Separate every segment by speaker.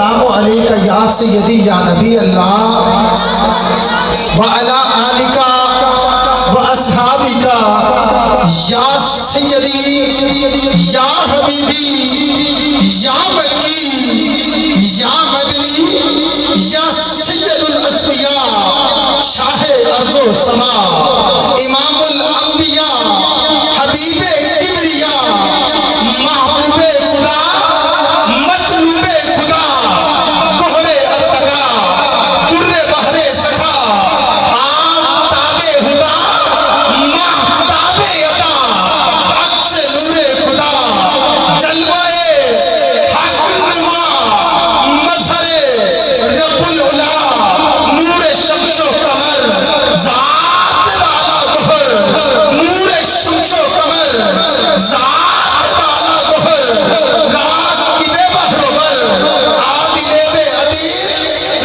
Speaker 1: अलैका या सय्यदी या नबी अल्लाह व अला आलिका व अस्हाबिका या सय्यदी या हबीबी या मक्की या मदनी या सय्यदुल अस्फिया शाहे अर्ज़ो समा इमामुल अंबिया हबीबे किबरिया महबूबे खुदा मतलूबे खुदा कोहरे अत्तका दुर्रे बहरे सखा आफ़ताबे हुदा महताबे अता अक्से नूरे खुदा जलवाए हक़-नुमा मज़हरे रब्बुल उला नूरे शम्सो कमर ज़ात वाला गोहर नूरे शम्सो कमर ज़ात वाला गोहर राकिबे बहरोबर आदिले बे अदीर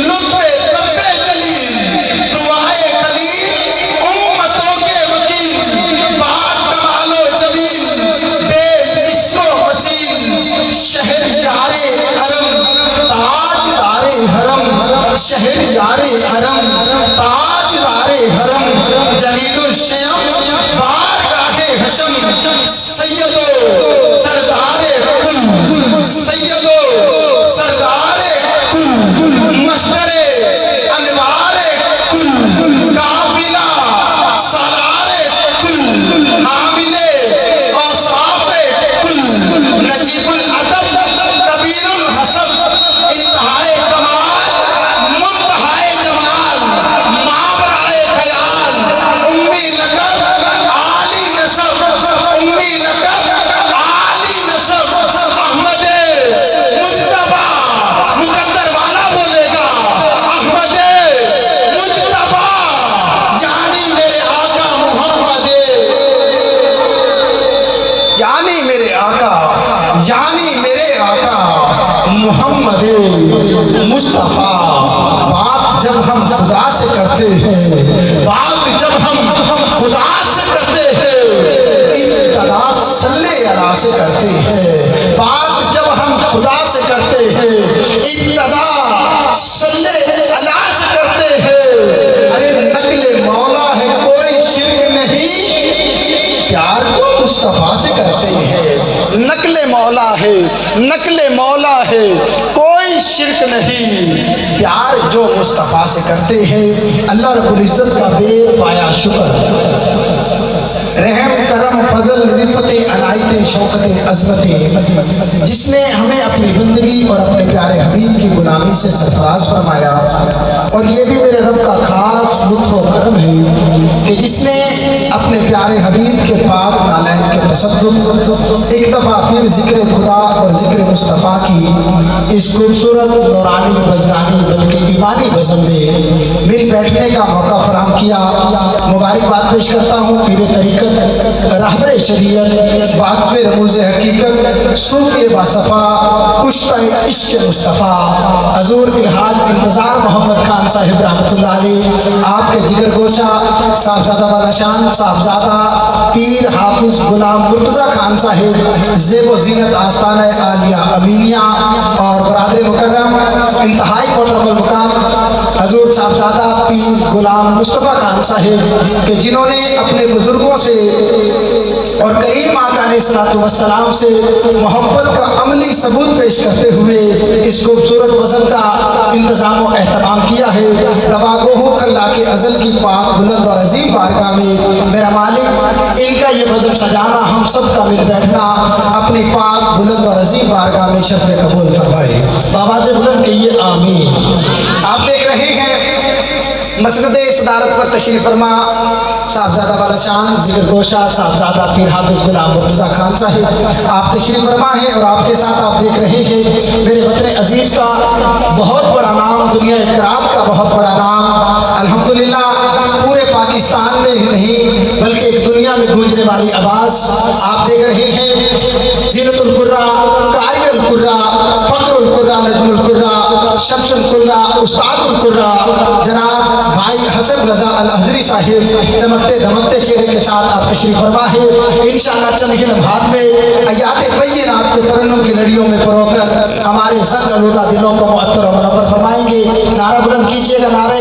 Speaker 1: लुत्फ़े रब्बे जलील दुआए कलील उम्मतों के वकील बात कमालो जमील बेमिस्रो वसील शहरयारे हरम ताजदारे हरम शहरयारे हरम ताजदारे हरम जलीलुल शयम बारगाहे हशम सैयदो सरदारे कुल सैयदो सरदारे कुल मस्दरे अनवारे कुल काफिला सलारे कुल हामिले औसाफे कुल नजीबुल अदब कबीरुल हसब इंतहाए कमाल मुंतहाए जमाल मावराए ख्याल उम्मी लक़ब आली नसब उम्मी लक़ब आली नसब अहमदे मुज्तबा मुकद्दर वाला बोलेगा अहमदे मुज्तबा यानी मेरे आका मुहम्मदे यानी मेरे आका यानी मेरे आका मुहम्मद मुस्तफ़ा। बात जब हम खुदा से करते हैं बात जब हम खुदा से करते हैं इब्तिदा सल्ले अला से करते हैं बात जब हम खुदा से करते हैं इब्तिदा सल्ले अला से करते हैं। अरे नकले मौला है कोई शिर्क नहीं प्यार जो मुस्तफ़ा से करते हैं नकले मौला है नकले मौला है कोई शिर्क नहीं प्यार जो मुस्तफ़ा से करते हैं। अल्लाह रब्बुल इज़्ज़त का बेपाया शुक्र रहम करम फजल रिफत अनायत शौकत अज़मत जिसने हमें अपनी ज़िंदगी और अपने प्यारे हबीब की गुलामी से सरफराज फरमाया। और ये भी मेरे रब का खास लुत्फ़ व करम है कि जिसने अपने प्यारे हबीब के पाक नालैन के तसद्दुक़ एक दफ़ा फिर ज़िक्र खुदा और ज़िक्र मुस्तफ़ा की इस खूबसूरत नूरानी वजदानी बल्कि ईमानी बज़म में मिल बैठने का मौका फराहम किया। मुबारकबाद पेश करता हूँ पीर तरीक़त रहबर शरीयत वाक़िफ़ रमूज़ हकीकत सूफ़ी बासफ़ा कुश्ता इश्क़ मुस्तफ़ा हज़ूर इल्हाज इंतज़ार मोहम्मद खान साहिब रहमतुल्लाह अलैह आपके जिगर गोशा साहबजादा बादशान साहबजादा पीर हाफिज़ गुलाम मुर्तज़ा खान साहिब ज़ेब ज़ीनत आस्तान आलिया अमीनिया और बरादर मुकर्रम इंतहाई मोहतरम मुकाम हज़ूर साहबजादा पीर गुलाम मुस्तफ़ा खान साहिब के जिन्होंने अपने बुज़ुर्गों से और करीम आका अलैहिस्सलाम से मोहब्बत का अमली सबूत पेश करते हुए इस खूबसूरत वज़न का इंतज़ाम व एहतमाम किया है। दवागोहों कल्ला के अज़ल की पाक बुलंद और अज़ीम बारगाह में मेरा मालिक इनका ये वज़न सजाना हम सब का मिल बैठना अपनी पाक बुलंद और अज़ीम बारगाह में शर्फ़ कबूल फरमाए। बाबा से बुलंद कहिए आमीन। आप देख रहे हैं मसनद सदारत पर तशरीफ़ फरमा साहबजादा बादशान जिगर गोशा साहबजादा पीर हाफिज़ गुलाम मुर्तज़ा खान साहिब आप तशरीफ़ फरमा हैं और आपके साथ आप देख रहे हैं मेरे वतन अज़ीज़ का बहुत बड़ा नाम दुनिया इकराम का बहुत बड़ा नाम अल्हम्दुलिल्लाह पूरे पाकिस्तान में ही नहीं बल्कि एक दुनिया में गूंजने वाली आवाज़ आप देख रहे हैं। ज़ीनतुल कुर्रा कारियुल कुर्रा फ़ख्रुल कुर्रा नजमुल कुर्रा शम्सुल कुर्रा उस्तादुल कुर्रा जनाब भाई हसन रजा अल अजरी साहिब चमकते धमकते चेहरे के साथ आप तशरीफ फरमा है। इंशाअल्लाह चंद ही लम्हात में आयात बैयिनात को तरन्नुम की लड़ियों में परोकर हमारे ज़ंग आलूदा दिलों को मुअत्तर और मुनव्वर फरमाएंगे। नारा बुलंद कीजिएगा, नारे